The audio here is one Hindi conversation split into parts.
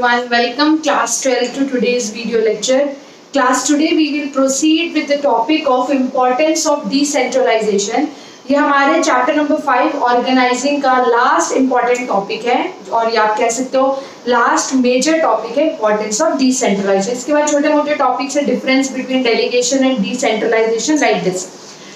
everyone, welcome class 12 to today's video lecture. Class today we will proceed with the topic of importance of decentralization. ये हमारे चैप्टर नंबर 5 ऑर्गेनाइजिंग का लास्ट इंपॉर्टेंट टॉपिक है और ये आप कह सकते हो लास्ट मेजर टॉपिक है इंपॉर्टेंस ऑफ डिसेंट्रलाइजेशन. इसके बाद छोटे मोटे टॉपिक्स है difference between delegation and decentralisation like this.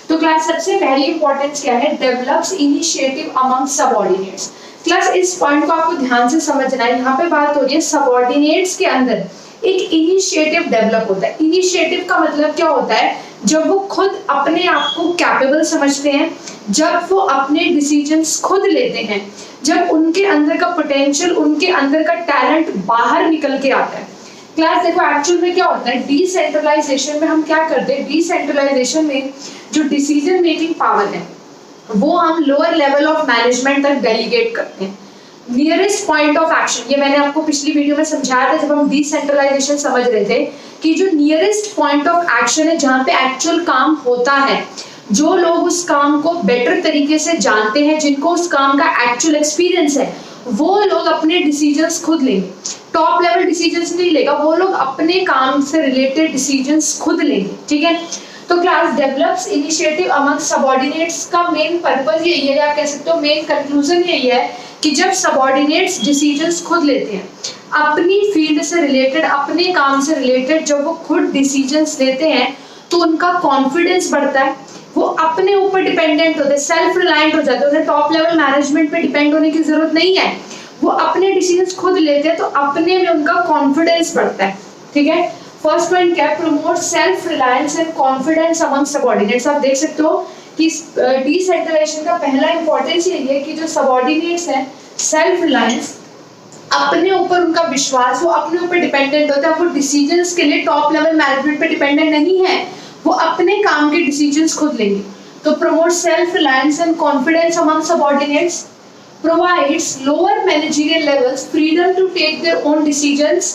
तो क्लास सबसे पहली इंपॉर्टेंस क्या है? Develops initiative among subordinates. Class इस पॉइंट को आपको ध्यान से समझना है. यहाँ पे बात हो रही है सबऑर्डिनेट्स के अंदर एक इनिशिएटिव डेवलप होता है. इनिशिएटिव का मतलब क्या होता है? जब वो खुद अपने आप को कैपेबल समझते हैं, जब वो अपने डिसीजंस खुद लेते हैं, जब उनके अंदर का पोटेंशियल, उनके अंदर का टैलेंट बाहर निकल के आता है. क्लास देखो एक्चुअल में क्या होता है डिसेंट्रलाइजेशन में. हम क्या करते हैं डिसेंट्रलाइजेशन में जो डिसीजन मेकिंग पावर है वो हम लोअर लेवल ऑफ मैनेजमेंट तक डेलीगेट करते हैं. नियरेस्ट पॉइंट ऑफ एक्शन, ये मैंने आपको पिछली वीडियो में समझाया था जब हम डिसेंट्रलाइजेशन समझ रहे थे कि जो नियरेस्ट पॉइंट ऑफ एक्शन है जहाँ पे एक्चुअल काम होता है, जो लोग उस काम को बेटर तरीके से जानते हैं, जिनको उस काम का एक्चुअल एक्सपीरियंस है, वो लोग अपने डिसीजंस खुद लेंगे. टॉप लेवल डिसीजंस नहीं लेगा, वो लोग अपने काम से रिलेटेड डिसीजंस खुद लेंगे. ठीक है. तो class develops initiative among subordinates का मेन पर्पस यही है, आप कह सकते हो मेन कंक्लूजन यही है कि जब सबऑर्डिनेट्स डिसीजंस खुद लेते हैं अपनी फील्ड से रिलेटेड, अपने काम से रिलेटेड, जब वो खुद डिसीजंस लेते हैं तो उनका कॉन्फिडेंस बढ़ता है, वो अपने ऊपर डिपेंडेंट होते हैं, सेल्फ रिलायंट हो जाते हैं, उन्हें टॉप लेवल मैनेजमेंट पे डिपेंड होने की जरूरत नहीं है, वो अपने डिसीजंस खुद लेते हैं तो अपने में उनका कॉन्फिडेंस बढ़ता है. ठीक है. फर्स्ट पॉइंट क्या है? Promote self reliance and confidence among subordinates. आप देख सकते हो कि डिसेंट्रलाइजेशन का पहला इंपॉर्टेंस यही है कि जो सबऑर्डिनेट्स हैं सेल्फ रिलायंस, अपने ऊपर उनका विश्वास, वो अपने ऊपर डिपेंडेंट होता है, वो डिसीजंस के लिए टॉप लेवल मैनेजमेंट पे डिपेंडेंट नहीं है, वो अपने काम के डिसीजंस खुद लेंगे. तो promote self reliance and confidence among subordinates, provides lower managerial levels freedom to take their own decisions.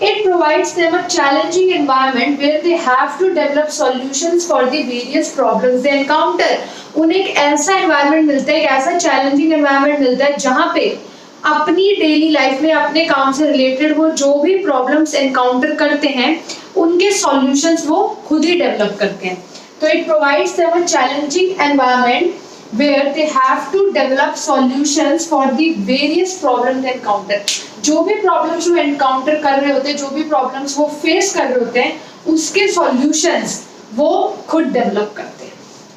It provides them a challenging environment where they have to develop solutions for the various problems they encounter. उन्हें एक ऐसा environment मिलता है, एक ऐसा challenging environment मिलता है जहाँ पे अपनी daily life में अपने काम से related वो जो भी problems encounter करते हैं उनके solutions वो खुद ही develop करते हैं. तो it provides them a challenging environment where they have to develop solutions for the various problems they encounter. जो भी problems वो encounter कर रहे होते हैं, जो भी problems वो face कर रहे होते हैं, उसके solutions वो खुद develop करते हैं.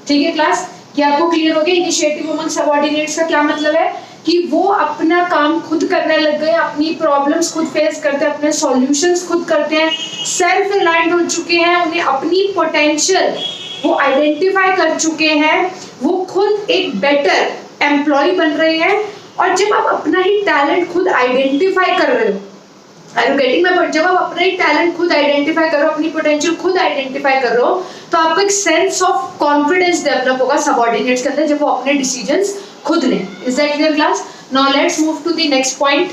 ठीक है क्लास, क्या आपको क्लियर हो गया? इनिशिएटिव अमंग सबऑर्डिनेट्स का क्या मतलब है कि वो अपना काम खुद करने लग गए, अपनी प्रॉब्लम्स खुद फेस करते हैं, अपने सॉल्यूशंस खुद करते हैं, सेल्फ रिलायंट हो चुके हैं, उन्हें अपनी पोटेंशियल वो आइडेंटिफाई कर चुके हैं, वो खुद एक बेटर एम्प्लॉय बन रहे हैं. और जब आप अपना ही टैलेंट खुद आइडेंटिफाई कर रहे हो, are you getting my point? जब आप अपना ही टैलेंट खुद आइडेंटिफाई कर रहे हो, अपनी पोटेंशियल खुद आइडेंटिफाई कर रहे हो, तो आपको एक सेंस ऑफ कॉन्फिडेंस डेवलप होगा सबऑर्डिनेट्स के अंदर जब वो अपने डिसीजंस खुद लें. Is that clear class? Now let's move to the next point.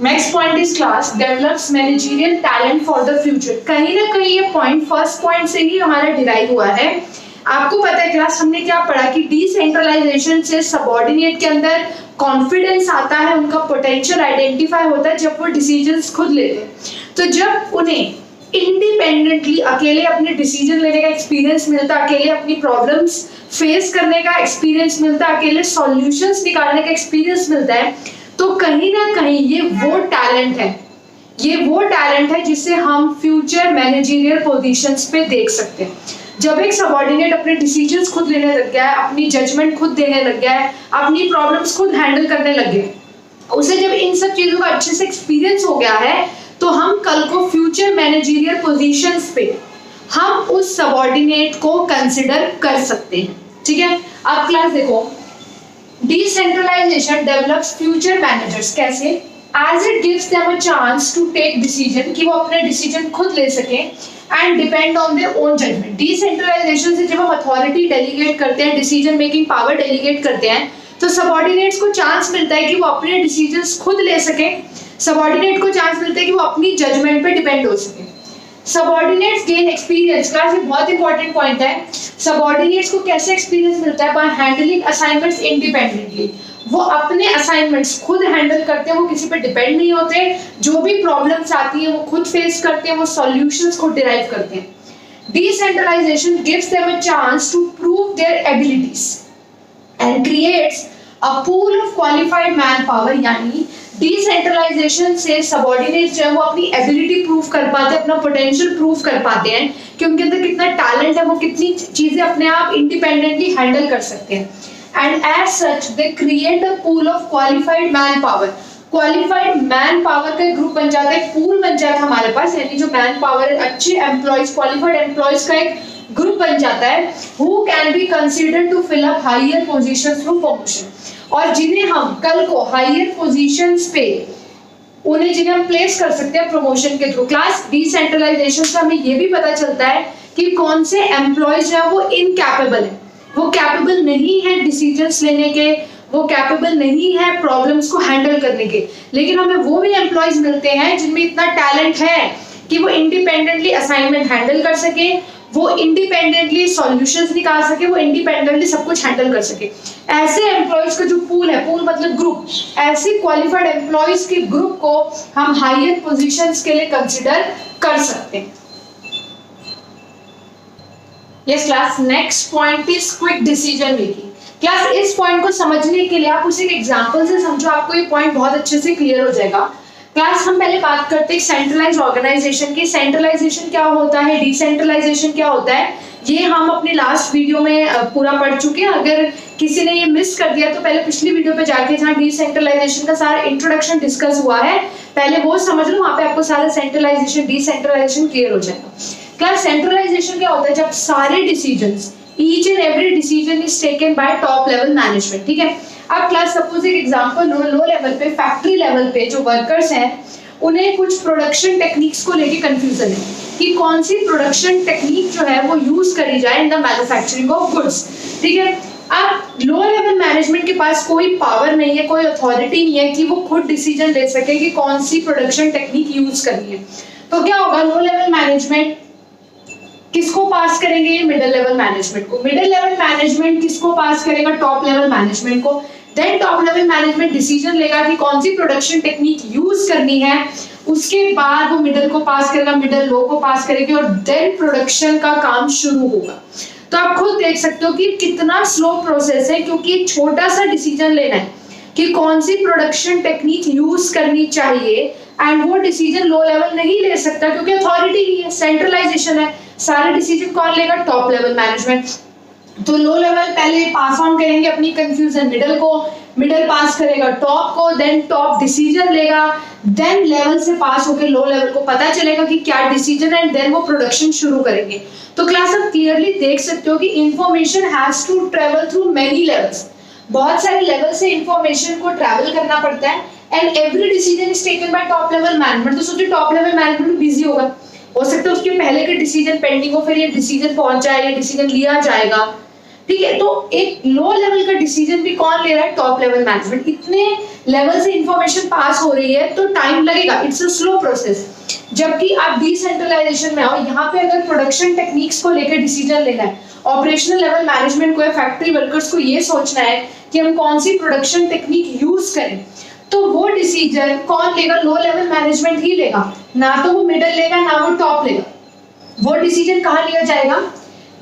Next point is class develops managerial talent for the future. कहीं ना कहीं ये पॉइंट फर्स्ट पॉइंट से ही हमारा डिराइव हुआ है. आपको पता है क्लास हमने क्या पढ़ा कि डिसेंट्रलाइजेशन से सबऑर्डिनेट के अंदर कॉन्फिडेंस आता है, उनका पोटेंशियल आइडेंटिफाई होता है जब वो डिसीजंस खुद लेते हैं. तो जब उन्हें इंडिपेंडेंटली अकेले अपने डिसीजन लेने का एक्सपीरियंस मिलता है, अकेले अपनी प्रॉब्लम्स फेस करने का एक्सपीरियंस मिलता है, अकेले सॉल्यूशंस निकालने का एक्सपीरियंस मिलता है, तो कहीं ना कहीं ये वो टैलेंट है, ये वो टैलेंट है जिसे हम फ्यूचर मैनेजरियल पोजीशंस पे देख सकते हैं. जब एक सबऑर्डिनेट अपने डिसीजंस खुद लेने लग गया है, अपनी जजमेंट खुद देने लग गया है, अपनी प्रॉब्लम्स खुद हैंडल करने लग गया, उसे जब इन सब चीजों का अच्छे से एक्सपीरियंस हो गया है, तो हम कल को फ्यूचर मैनेजरियल पोजीशंस पे हम उस सबऑर्डिनेट को कंसिडर कर सकते हैं. ठीक है. अब क्लास देखो डिसेंट्रलाइजेशन डेवलप्स फ्यूचर मैनेजर्स. कैसे? As it gives them a chance to take decision, कि वो अपने डिसीजन खुद ले सकें and depend on their own judgement. Decentralisation से जब हम अथॉरिटी डेलीगेट करते हैं, डिसीजन मेकिंग पावर डेलीगेट करते हैं, तो सबऑर्डिनेट्स को चांस मिलता है कि वो अपने डिसीजंस खुद ले सकें. सबऑर्डिनेट को चांस मिलता है कि वो अपनी जजमेंट पे डिपेंड हो सके. Subordinates gain experience. क्लास ये बहुत इंपॉर्टेंट पॉइंट है. सबऑर्डिनेट्स को कैसे एक्सपीरियंस मिलता है? By handling assignments independently. वो अपने असाइनमेंट्स खुद हैंडल करते हैं, वो किसी पे डिपेंड नहीं होते, जो भी प्रॉब्लम्स आती है वो खुद फेस करते हैं, वो सॉल्यूशंस खुद डिराइव करते हैं। Decentralization gives them a chance to prove their abilities and creates a pool of qualified manpower। यानी डिसेंट्रलाइजेशन से सबऑर्डिनेट जो है वो अपनी एबिलिटी प्रूव कर पाते हैं, अपना पोटेंशियल प्रूव कर पाते हैं कि उनके अंदर कितना टैलेंट है, वो कितनी चीजें अपने आप इंडिपेंडेंटली हैंडल कर सकते हैं। And as such they create a pool of qualified man power. Qualified man power का ग्रुप बन जाता है, पूल बन जाता है हमारे पास, यानी जो मैन पावर अच्छे एम्प्लॉयज, क्वालिफाइड एम्प्लॉयज का एक ग्रुप बन जाता है, who can be considered to fill up higher positions through promotion. और जिन्हें हम कल को हायर पोजीशंस पे उन्हें जिन्हें हम प्लेस कर सकते हैं प्रमोशन के थ्रू। क्लास डिसेंट्रलाइजेशन से हमें ये भी पता चलता है कि कौन से एम्प्लॉयज हैं वो इनकैपेबल है, वो कैपेबल नहीं है डिसीजंस लेने के, वो कैपेबल नहीं है प्रॉब्लम्स को हैंडल करने के, लेकिन हमें वो भी एम्प्लॉयज मिलते हैं जिनमें इतना टैलेंट है कि वो इंडिपेंडेंटली असाइनमेंट हैंडल कर सके, वो इंडिपेंडेंटली सॉल्यूशंस निकाल सके, वो इंडिपेंडेंटली सब कुछ हैंडल कर सके। ऐसे एम्प्लॉयज का जो पूल है, पूल मतलब ग्रुप, ऐसे क्वालिफाइड एम्प्लॉयज के ग्रुप को हम हायर पोजीशंस के लिए कंसीडर कर सकते हैं। Yes class, next point is quick decision making. Class इस पॉइंट को समझने के लिए आप उसे एक एग्जांपल से समझो, आपको ये पॉइंट बहुत अच्छे से क्लियर हो जाएगा। क्लास हम पहले बात करते हैं सेंट्रलाइज्ड ऑर्गेनाइजेशन की। सेंट्रलाइजेशन क्या होता है, डिसेंट्रलाइजेशन क्या होता है, ये हम अपने लास्ट वीडियो में पूरा पढ़ चुके हैं। अगर किसी ने ये मिस कर दिया तो पहले पिछली वीडियो पे जाके जहाँ डिसेंट्रलाइजेशन का सारा इंट्रोडक्शन डिस्कस हुआ है, पहले वो समझ लो, वहां पे आपको सारा सेंट्रलाइजेशन डिसेंट्रलाइजेशन क्लियर हो जाएगा। क्लास सेंट्रलाइजेशन क्या होता है, जब सारे decisions, each and every decision is taken by top level management. ठीक है, अब क्लास सपोज एक एग्जांपल लो लेवल पे, फैक्ट्री लेवल पे जो वर्कर्स हैं उन्हें कुछ प्रोडक्शन टेक्निक्स को लेके कंफ्यूजन है कि कौन सी प्रोडक्शन टेक्निक जो है वो यूज करी जाए in the manufacturing of goods. ठीक है, अब लो लेवल मैनेजमेंट के पास कोई पावर नहीं है, कोई अथॉरिटी नहीं है कि वो खुद डिसीजन ले सके कि कौन सी प्रोडक्शन टेक्निक यूज करनी है। तो क्या होगा, लो लेवल मैनेजमेंट किसको पास करेंगे, मिडिल लेवल मैनेजमेंट को। मिडिल लेवल मैनेजमेंट किसको पास करेगा, टॉप लेवल मैनेजमेंट को। Then top level management decision लेगा कि कौन सी प्रोडक्शन टेक्निक यूज करनी है, उसके बाद वो मिडिल को पास करेगा, मिडिल लो को पास करेगी, और देन प्रोडक्शन का काम शुरू होगा। तो आप खुद देख सकते हो कि कितना स्लो प्रोसेस है, क्योंकि एक छोटा सा डिसीजन लेना है कि कौन सी प्रोडक्शन टेक्निक यूज करनी चाहिए, एंड वो डिसीजन लो लेवल नहीं ले सकता क्योंकि अथॉरिटी नहीं है, सेंट्रलाइजेशन है। सारे डिसीजन कौन लेगा, टॉप लेवल मैनेजमेंट। तो लो लेवल पहले पास ऑन करेंगे अपनी कंफ्यूजन मिडिल को, मिडिल पास करेगा टॉप को, देन टॉप डिसीजन लेगा, देन लेवल से पास होकर लो लेवल को पता चलेगा कि क्या डिसीजन है, देन वो प्रोडक्शन शुरू करेंगे। तो क्लास आप क्लियरली देख सकते हो कि information has to travel through many levels, बहुत सारे लेवल से इंफॉर्मेशन को ट्रैवल करना पड़ता है, and every decision is taken by top level management. तो सोचिए टॉप लेवल मैनेजमेंट बिजी होगा, हो सकता है उसके पहले के डिसीजन पेंडिंग हो, फिर ये डिसीजन पहुंचा है, ये डिसीजन लिया जाएगा। ठीक है, तो एक लो लेवल का डिसीजन भी कौन ले रहा है, टॉप लेवल मैनेजमेंट। इतने लेवल से इंफॉर्मेशन पास हो रही है तो टाइम लगेगा, इट्स अ स्लो प्रोसेस। जबकि आप डिसेंट्रलाइजेशन में आओ, यहाँ पे अगर प्रोडक्शन टेक्निक्स को लेकर डिसीजन लेना है, ऑपरेशनल लेवल मैनेजमेंट को या फैक्ट्री वर्कर्स को ये सोचना है कि हम कौन सी प्रोडक्शन टेक्निक यूज करें, तो वो डिसीजन कौन लेगा, लो लेवल मैनेजमेंट ही लेगा, ना तो वो मिडिल लेगा ना वो टॉप लेगा। वो डिसीजन कहाँ लिया जाएगा,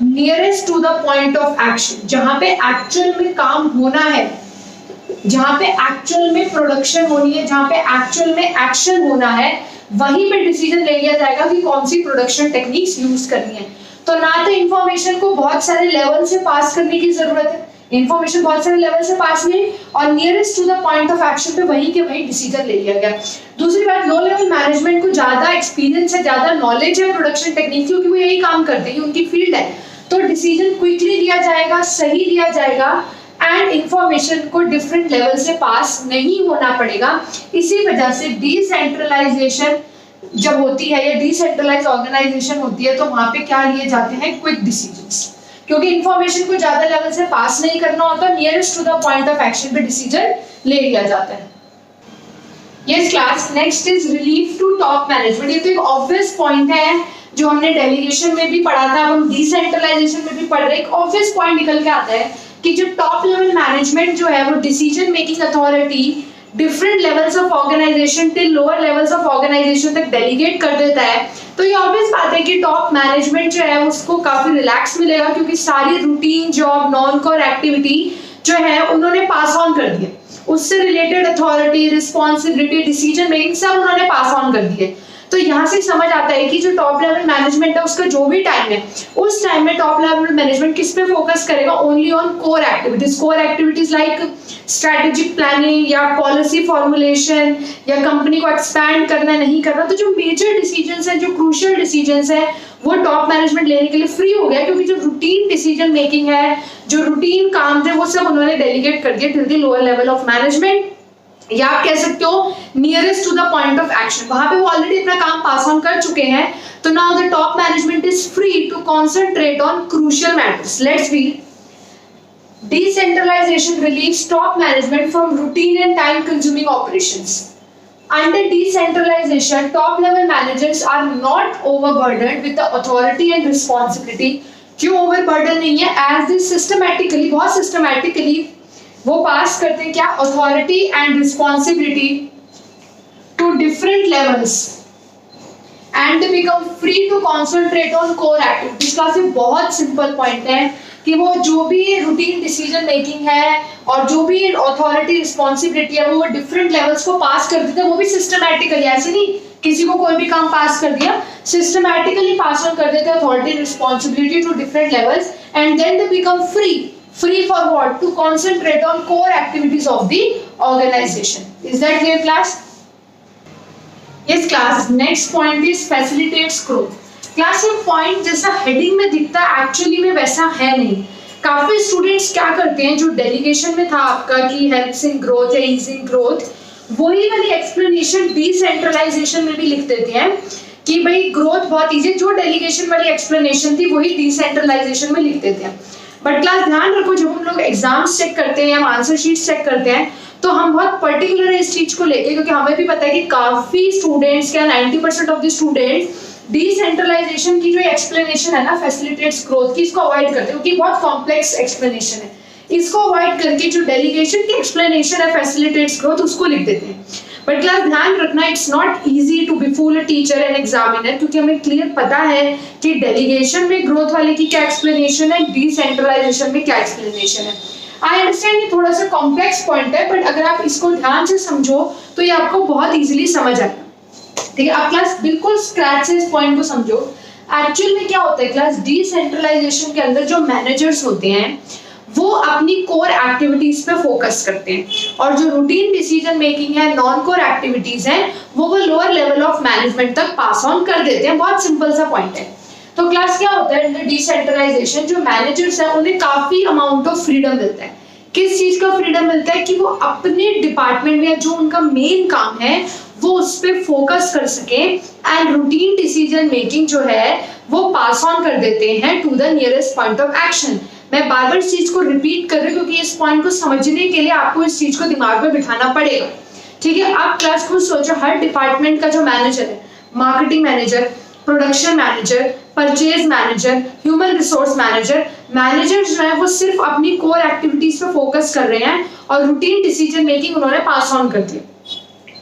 nearest to the point of action, जहां पे एक्चुअल में काम होना है, जहां पे एक्चुअल में प्रोडक्शन होनी है, जहां पे एक्चुअल में एक्शन होना है, वहीं पे डिसीजन ले लिया जाएगा कि कौन सी प्रोडक्शन टेक्निक्स यूज करनी है। तो ना तो इंफॉर्मेशन को बहुत सारे लेवल से पास करने की जरूरत है, इंफॉर्मेशन बहुत सारे लेवल से पास नहीं, और nearest to the point of action पे वहीं के वहीं डिसीजन ले लिया गया। दूसरी बात, लो लेवल मैनेजमेंट को ज्यादा एक्सपीरियंस है, ज्यादा नॉलेज है प्रोडक्शन टेक्निक, क्योंकि वो यही काम करते हैं, उनकी फील्ड है, तो डिसीजन क्विकली लिया जाएगा, सही लिया जाएगा, एंड इंफॉर्मेशन को डिफरेंट लेवल से पास नहीं होना पड़ेगा। इसी वजह से डिसेंट्रलाइजेशन जब होती है या डिसेंट्रलाइज ऑर्गेनाइजेशन होती है, तो वहां पे क्या लिए जाते हैं, क्विक डिसीजंस, क्योंकि इंफॉर्मेशन को ज्यादा लेवल से पास नहीं करना होता, nearest to the point of action पे डिसीजन ले लिया जाता है। Yes class, next is relief to top management. ये तो एक ऑब्वियस पॉइंट है जो हमने डेलीगेशन में भी पढ़ा था, अब हम डिसेंट्रलाइजेशन में भी पढ़ रहे हैं। एक ऑब्वियस पॉइंट निकल के आता है कि जो टॉप लेवल मैनेजमेंट जो है वो decision making authority different levels of organisation till lower levels of organisation तक डेलीगेट कर देता है, तो ये ऑब्वियस बात है कि टॉप मैनेजमेंट जो है उसको काफी रिलैक्स मिलेगा, क्योंकि सारी routine job non core activity जो है उन्होंने पास ऑन कर दिया, उससे related authority responsibility decision making सब उन्होंने पास ऑन कर दिए। तो यहाँ से समझ आता है कि जो टॉप लेवल मैनेजमेंट है उसका जो भी टाइम है उस टाइम में टॉप लेवल मैनेजमेंट किस पे फोकस करेगा, only on core activities like strategic planning या पॉलिसी फॉर्मुलेशन या कंपनी को एक्सपैंड करना नहीं करना। तो जो मेजर डिसीजंस हैं, जो क्रूशियल डिसीजंस हैं, वो टॉप मैनेजमेंट लेने के लिए फ्री हो गया, क्योंकि जो रूटीन डिसीजन मेकिंग है, जो रूटीन काम थे, वो सब उन्होंने डेलीगेट कर दिया to the lower level of management, या आप कह सकते हो nearest to the point of action. वहां पे वो ऑलरेडी अपना काम पास ऑन कर चुके हैं, तो now the top management is free to concentrate on crucial matters. Let's read. Decentralization relieves top management from routine and time-consuming operations. Under decentralization, top-level managers are not overburdened with the authority and responsibility. क्यों overburden नहीं है? As they systematically, बहुत systematically वो पास करते हैं क्या? Authority and responsibility to different levels, and they become free to concentrate on core activities. काफी बहुत सिंपल पॉइंट है कि वो जो भी रूटीन डिसीजन मेकिंग है और जो भी अथॉरिटी रिस्पॉन्सिबिलिटी है वो डिफरेंट लेवल्स को पास कर देते हैं, वो भी सिस्टमैटिकली, ऐसे नहीं किसी को कोई भी काम पास कर दिया, सिस्टमैटिकली पास ऑन कर देते हैं authority responsibility to different levels, and then they become free for what? To concentrate on core activities of the organisation. Is that clear class? Yes class, next point is facilitates growth. Class ये पॉइंट जैसा हेडिंग में दिखता है एक्चुअली में वैसा है नहीं। काफी स्टूडेंट्स क्या करते हैं, जो डेलीगेशन में था आपका कि हेल्प्स इन ग्रोथ या ईजिंग ग्रोथ, वही वाली एक्सप्लेनेशन डिसेंट्रलाइजेशन में भी लिख देते हैं कि भाई ग्रोथ बहुत ईजी, जो डेलीगेशन वाली एक्सप्लेनेशन थी वही डिसेंट्रलाइजेशन में लिख देते हैं। बट क्लास ध्यान रखो, जब हम लोग एग्जाम्स चेक करते हैं या आंसर शीट चेक करते हैं तो हम बहुत पर्टिकुलर है इस चीज को लेके, क्योंकि हमें भी पता है कि काफी स्टूडेंट्स, क्या 90% ऑफ द स्टूडेंट्स डिसेंट्रलाइजेशन की जो एक्सप्लेनेशन है ना फैसिलिटेट्स ग्रोथ की, इसको अवॉइड करते हैं क्योंकि बहुत कॉम्प्लेक्स एक्सप्लेनेशन है। इसको अवॉइड करके जो डेलीगेशन की एक्सप्लेनेशन है फैसिलिटेट्स ग्रोथ उसको लिख देते हैं। बट क्लास ध्यान रखना, it's not easy to be fool a teacher and examiner, क्योंकि हमें क्लियर पता है कि डेलीगेशन में ग्रोथ वाले की क्या एक्सप्लेनेशन है, डिसेंट्रलाइजेशन में क्या एक्सप्लेनेशन है। आई अंडरस्टैंड ये थोड़ा सा कॉम्प्लेक्स पॉइंट है, बट अगर आप इसको ध्यान से समझो तो ये आपको बहुत इजीली समझ आएगा। ठीक है, आप क्लास बिल्कुल स्क्रैच से इस पॉइंट को समझो। एक्चुअल में क्या होता है क्लास, डिसेंट्रलाइजेशन के अंदर जो मैनेजर्स होते हैं वो अपनी कोर एक्टिविटीज पे फोकस करते हैं, और जो रूटीन डिसीजन मेकिंग है, नॉन कोर एक्टिविटीज हैं, वो लोअर लेवल ऑफ मैनेजमेंट तक पास ऑन कर देते हैं। बहुत सिंपल सा पॉइंट है। तो क्लास क्या होता है, डिसेंट्रलाइजेशन जो मैनेजर्स हैं उन्हें काफी अमाउंट ऑफ फ्रीडम मिलता है। किस चीज का फ्रीडम मिलता है कि वो अपने डिपार्टमेंट में जो उनका मेन काम है वो उस पर फोकस कर सके, एंड रूटीन डिसीजन मेकिंग जो है वो पास ऑन कर देते हैं to the nearest point of action. मैं बार बार इस चीज को रिपीट कर रही हूँ क्योंकि इस पॉइंट को समझने के लिए आपको इस चीज को दिमाग में बिठाना पड़ेगा। ठीक है, आप क्लास को सोचो, हर डिपार्टमेंट का जो मैनेजर है, marketing manager, production manager, purchase manager, human resource manager, managers जो है वो सिर्फ अपनी कोर एक्टिविटीज पे फोकस कर रहे हैं और रूटीन डिसीजन मेकिंग उन्होंने पास ऑन कर दिया।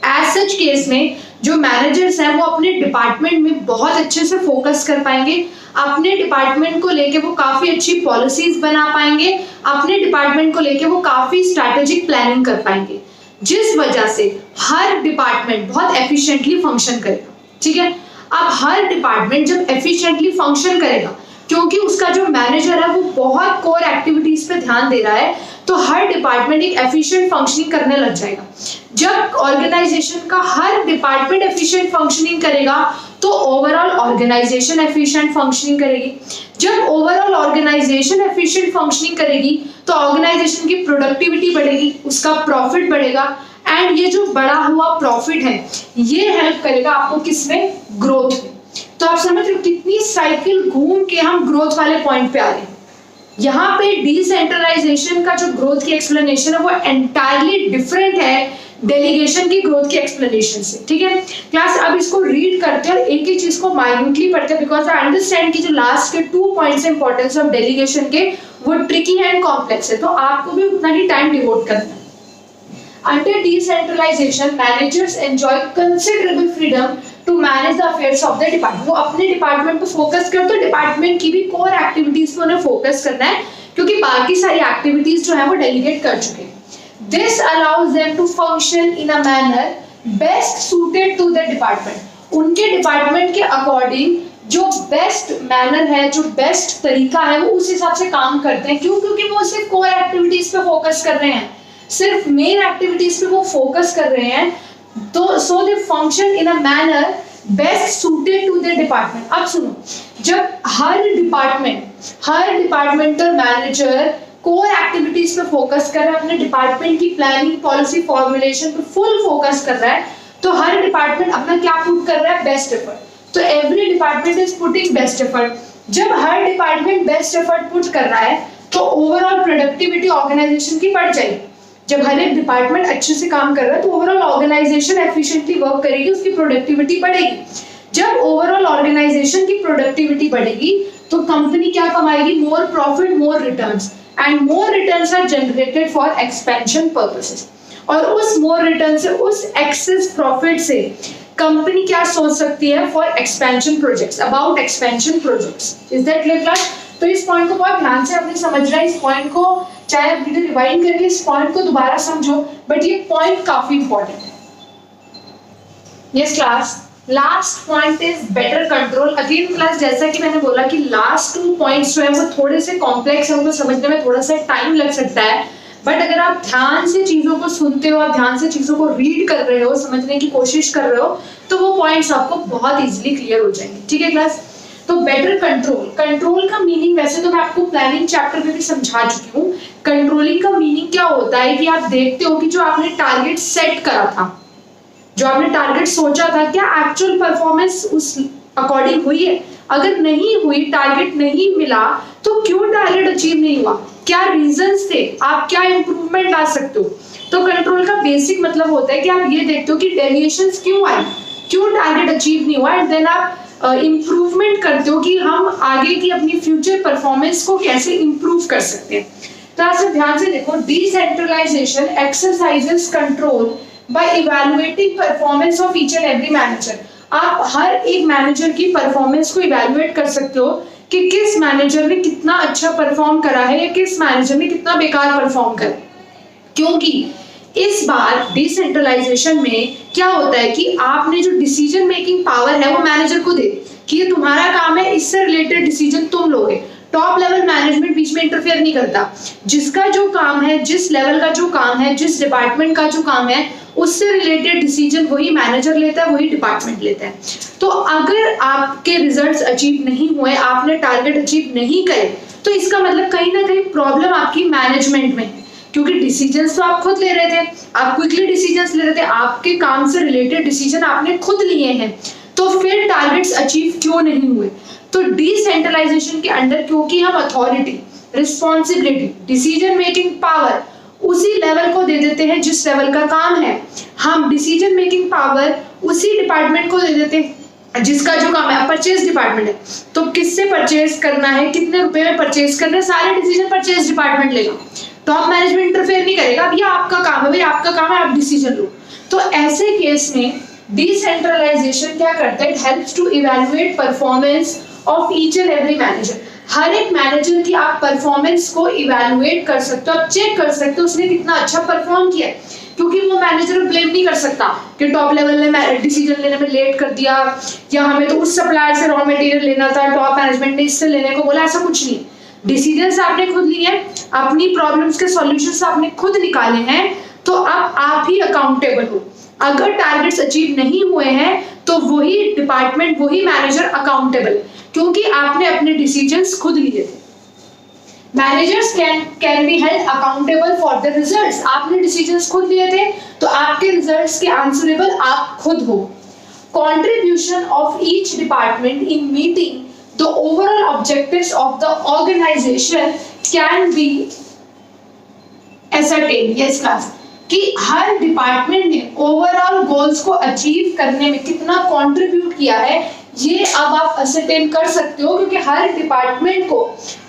एज सच केस में जो मैनेजर्स हैं वो अपने डिपार्टमेंट में बहुत अच्छे से फोकस कर पाएंगे, अपने डिपार्टमेंट को लेके वो काफी अच्छी पॉलिसीज बना पाएंगे, अपने डिपार्टमेंट को लेके वो काफी स्ट्रैटेजिक प्लानिंग कर पाएंगे, जिस वजह से हर डिपार्टमेंट बहुत एफिशिएंटली फंक्शन करेगा। ठीक है, अब हर डिपार्टमेंट जब एफिशिएंटली फंक्शन करेगा, क्योंकि उसका जो मैनेजर है वो बहुत कोर एक्टिविटीज पे ध्यान दे रहा है, तो हर डिपार्टमेंट एक एफिशिएंट फंक्शनिंग करने लग जाएगा। जब ऑर्गेनाइजेशन का हर डिपार्टमेंट एफिशिएंट फंक्शनिंग करेगा तो ओवरऑल ऑर्गेनाइजेशन एफिशिएंट फंक्शनिंग करेगी। जब ओवरऑल ऑर्गेनाइजेशन एफिशिएंट फंक्शनिंग करेगी तो ऑर्गेनाइजेशन की प्रोडक्टिविटी बढ़ेगी, उसका प्रॉफिट बढ़ेगा, एंड ये जो बढ़ा हुआ प्रॉफिट है ये हेल्प करेगा आपको किसमें, ग्रोथ में। तो आप समझ रहे हो कितनी साइकिल घूम के हम ग्रोथ वाले पॉइंट पे आ रहे हैं। यहाँ पे डिसेंट्रलाइजेशन का जो ग्रोथ की एक्सप्लेनेशन है वो एंटायरली डिफरेंट है डेलीगेशन की ग्रोथ की एक्सप्लेनेशन से। ठीक है क्लास, अब इसको रीड करते हैं और एक एक चीज को माइन्यूटली पढ़ते हैं, बिकॉज आई अंडरस्टैंड कि जो लास्ट के 2 पॉइंट्स इंपॉर्टेंस ऑफ डेलीगेशन के वो ट्रिकी एंड कॉम्प्लेक्स है, तो आपको भी उतना ही टाइम डिवोट करना है। Under decentralization, managers enjoy considerable freedom to manage the affairs of the department. वो अपने डिपार्टमेंट पे फोकस करते हैं, डिपार्टमेंट की भी कोर एक्टिविटीज पे उन्हें फोकस करना है, क्योंकि बाकी सारी एक्टिविटीज जो है वो डेलीगेट कर चुके हैं। This allows them to function in a manner best suited to the department. उनके डिपार्टमेंट के अकॉर्डिंग जो बेस्ट मैनर है, जो बेस्ट तरीका है, वो उस हिसाब से काम करते हैं। क्यों? क्योंकि वो सिर्फ कोर एक्टिविटीज पे फोकस कर रहे हैं, सिर्फ मेन एक्टिविटीज पे वो फोकस कर रहे हैं, तो so they function in a manner best suited to the department. अब सुनो, जब हर डिपार्टमेंटल मैनेजर कोर एक्टिविटीज पे फोकस कर रहा है, अपने डिपार्टमेंट की प्लानिंग पॉलिसी फॉर्मुलेशन पे फुल फोकस कर रहा है, तो हर डिपार्टमेंट अपना क्या पुट कर रहा है? Best effort. तो every department is putting best effort. जब हर डिपार्टमेंट बेस्ट एफर्ट पुट कर रहा है तो ओवरऑल प्रोडक्टिविटी ऑर्गेनाइजेशन की बढ़ जाएगी। जब हर एक डिपार्टमेंट अच्छे से काम कर रहा है तो ओवरऑल ऑर्गेनाइजेशन एफिशिएंटली वर्क करेगी, उसकी प्रोडक्टिविटी बढ़ेगी। जब ओवरऑल ऑर्गेनाइजेशन की प्रोडक्टिविटी बढ़ेगी तो कंपनी क्या कमाएगी? More profit, more returns, and more returns are generated for expansion purposes. और उस मोर रिटर्न से, उस एक्सेस प्रॉफिट से कंपनी क्या सोच सकती है? For expansion projects, about expansion projects. Is that clear class? तो इस पॉइंट को बहुत ध्यान से आपने समझना है। इस पॉइंट को चाहे आप वीडियो रिवाइंड करके इस पॉइंट को दोबारा समझो, बट ये पॉइंट काफी इंपॉर्टेंट है। Yes class, last point is better control. Again class, जैसा कि मैंने बोला कि लास्ट 2 पॉइंट्स जो है वो थोड़े से कॉम्प्लेक्स है, उनको समझने में थोड़ा सा टाइम लग सकता है, बट अगर आप ध्यान से चीजों को सुनते हो, आप ध्यान से चीजों को रीड कर रहे हो, समझने की कोशिश कर रहे हो, तो वो पॉइंट्स आपको बहुत इजीली क्लियर हो जाएंगे। ठीक है क्लास? तो बेटर कंट्रोल, कंट्रोल का मीनिंग वैसे तो मैं आपको प्लानिंग चैप्टर में भी समझा चुकी हूँ। कंट्रोलिंग का मीनिंग क्या होता है कि आप देखते हो कि जो आपने टारगेट सेट करा था, जो आपने टारगेट सोचा था, क्या एक्चुअल परफॉर्मेंस उस अकॉर्डिंग हुई है? अगर नहीं हुई, टारगेट नहीं मिला, तो क्यों टारगेट अचीव नहीं हुआ? क्या रीजंस थे? आप क्या इंप्रूवमेंट ला सकते हो? तो कंट्रोल का बेसिक मतलब होता है कि आप ये देखते हो कि डेविएशंस क्यों आई, क्यों टारगेट अचीव नहीं हुआ, एंड देन आप इम्प्रूवमेंट करते हो कि हम आगे की अपनी फ्यूचर परफॉर्मेंस को कैसे इम्प्रूव कर सकते हैं। तो आप ध्यान से देखो, decentralisation exercises control by evaluating performance of each and every manager. आप हर एक मैनेजर की परफॉर्मेंस को इवैल्यूएट कर सकते हो कि किस मैनेजर ने कितना अच्छा परफॉर्म करा है या किस मैनेजर ने कितना बेकार परफॉर्म करा है। क्योंकि इस बार डिसेंट्रलाइजेशन में क्या होता है कि आपने जो डिसीजन मेकिंग पावर है वो मैनेजर को दे, कि ये तुम्हारा काम है, इससे रिलेटेड डिसीजन तुम लोगे। टॉप लेवल मैनेजमेंट बीच में इंटरफेयर नहीं करता। जिसका जो काम है, जिस लेवल का जो काम है, जिस डिपार्टमेंट का जो काम है, उससे रिलेटेड डिसीजन वही मैनेजर लेता है, वही डिपार्टमेंट लेता है। तो अगर आपके रिजल्ट्स अचीव नहीं हुए, आपने टारगेट अचीव नहीं करे, तो इसका मतलब कहीं ना कहीं प्रॉब्लम आपकी मैनेजमेंट में है, क्योंकि डिसीजंस तो आप खुद ले रहे थे, आप क्विकली डिसीजंस ले रहे थे, आपके काम से रिलेटेड डिसीजन आपने खुद लिए हैं, तो फिर टारगेट्स अचीव क्यों नहीं हुए? तो डिसेंट्रलाइजेशन के अंडर क्योंकि हम authority, responsibility, decision making power उसी लेवल को दे देते हैं जिस लेवल का काम है। हम डिसीजन मेकिंग पावर उसी डिपार्टमेंट को दे देते हैं जिसका जो काम है। परचेज डिपार्टमेंट है, तो किससे परचेज करना है, कितने रुपए में परचेज करना है, सारे डिसीजन परचेज डिपार्टमेंट लेगा। टॉप मैनेजमेंट इंटरफेयर नहीं करेगा। अब ये आपका काम है, भाई आपका काम है, आप डिसीजन लो। तो ऐसे केस में डिसेंट्रलाइजेशन क्या करता है? It helps to evaluate performance of each and every manager. हर एक मैनेजर की आप परफॉर्मेंस को इवैल्यूएट कर सकते हो, आप चेक कर सकते हो उसने कितना अच्छा परफॉर्म किया है, क्योंकि वो मैनेजर ब्लेम नहीं कर सकता कि टॉप लेवल ने डिसीजन लेने में लेट कर दिया, या हमें तो उस सप्लायर से रॉ मटेरियल लेना था, टॉप मैनेजमेंट ने इससे लेने को बोला। ऐसा कुछ नहीं। डिसीजंस आपने खुद लिए हैं, अपनी प्रॉब्लम्स के सॉल्यूशंस आपने खुद निकाले हैं, तो अब आप ही अकाउंटेबल हो। अगर टारगेट्स अचीव नहीं हुए हैं तो वही डिपार्टमेंट, वही मैनेजर अकाउंटेबल है, क्योंकि आपने अपने डिसीजंस खुद लिए थे। Managers can be held accountable for the results. आपने डिसीजंस खुद लिए थे, तो आपके रिजल्ट्स के आंसरेबल आप खुद हो। Contribution of each department in meeting the overall objectives of the organization can be ascertained. Yes class, कि हर डिपार्टमेंट ने ओवरऑल गोल्स को अचीव करने में कितना कंट्रीब्यूट किया है, ये अब आप असरटेन कर सकते हो, क्योंकि हर डिपार्टमेंट को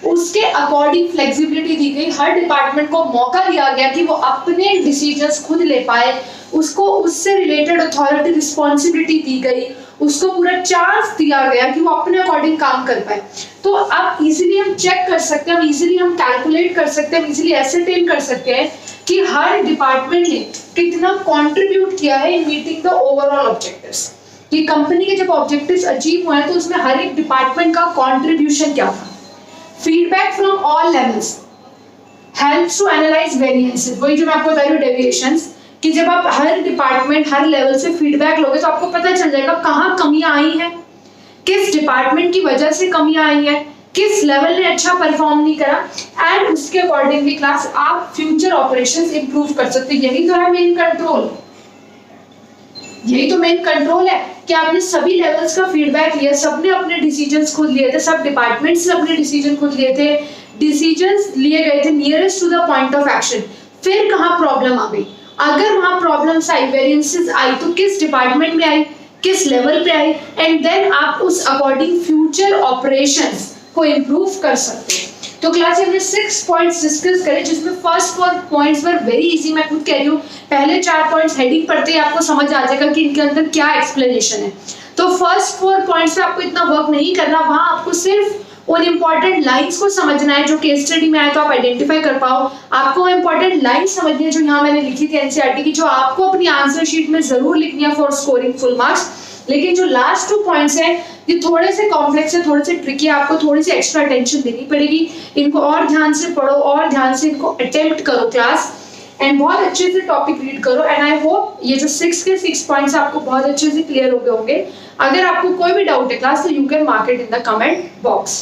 उसके अकॉर्डिंग फ्लेक्सिबिलिटी दी गई, हर डिपार्टमेंट को मौका दिया गया कि वो अपने डिसीजंस खुद ले पाए, उसको उससे रिलेटेड अथॉरिटी रिस्पॉन्सिबिलिटी दी गई, उसको पूरा चांस दिया गया कि वो अपने अकॉर्डिंग काम कर पाए। तो अब इजीली हम चेक कर सकते हैं, इजीली हम कैलकुलेट कर सकते हैं, इजीली एसरटेन कर सकते हैं कि हर डिपार्टमेंट ने कितना कंट्रीब्यूट किया है in meeting the overall objectives. कि कंपनी के जब ऑब्जेक्टिव्स अचीव हुए हैं तो उसमें हर एक डिपार्टमेंट का कंट्रीब्यूशन क्या था। Feedback from all levels helps to analyse variances, वही जो मैं आपको बता रही हूँ डेविएशंस, कि जब आप हर डिपार्टमेंट हर लेवल से फीडबैक लोगे तो आपको पता चल जाएगा कहाँ कमियां आई हैं, किस डिपार्टमेंट की वजह से कमियां आई हैं, किस लेवल ने अच्छा परफॉर्म नहीं करा, एंड उसके अकॉर्डिंगली क्लास आप फ्यूचर ऑपरेशंस इंप्रूव कर सकते हैं। यही तो है मेन कंट्रोल, यही तो मेन कंट्रोल है कि आपने सभी लेवल्स का फीडबैक लिया, सबने अपने डिसीजंस खुद लिए थे, सब डिपार्टमेंट्स ने अपने डिसीजन खुद लिए थे, डिसीजंस लिए गए थे nearest to the point of action. फिर कहाँ प्रॉब्लम आ गई, अगर वहां प्रॉब्लम्स आई, वेरिएंसेस आई, तो किस डिपार्टमेंट में आई, किस लेवल पे आई, एंड देन आप उस अकॉर्डिंग फ्यूचर ऑपरेशंस को इंप्रूव कर सकते हैं। तो क्लास में हमने 6 पॉइंट्स डिस्कस करे, जिसमें first 4 points were very easy, मैं खुद कह रही हूँ पहले 4 पॉइंट्स हेडिंग पढ़ते ही आपको समझ आ जाएगा कि इनके अंदर क्या एक्सप्लेनेशन है। तो फर्स्ट 4 पॉइंट्स पे आपको इतना वर्क नहीं करना, वहां आपको सिर्फ उन इंपॉर्टेंट लाइंस को समझना है जो केस स्टडी में आए तो आप आइडेंटिफाई कर पाओ। आपको इंपॉर्टेंट लाइंस समझनी है जो यहाँ मैंने लिखी थी एनसीईआरटी की, जो आपको अपनी आंसर शीट में जरूर लिखनी है फॉर स्कोरिंग फुल मार्क्स। लेकिन जो लास्ट 2 पॉइंट्स हैं ये थोड़े से कॉम्प्लेक्स है, थोड़े से ट्रिकी है, आपको थोड़ी सी एक्स्ट्रा अटेंशन देनी पड़ेगी। इनको और ध्यान से पढ़ो और ध्यान से इनको अटेम्प्ट करो क्लास, एंड बहुत अच्छे से टॉपिक रीड करो। एंड आई होप ये जो 6 के 6 पॉइंट्स आपको बहुत अच्छे से क्लियर हो गए होंगे। अगर आपको कोई भी डाउट है क्लास तो you can mark it in the comment box.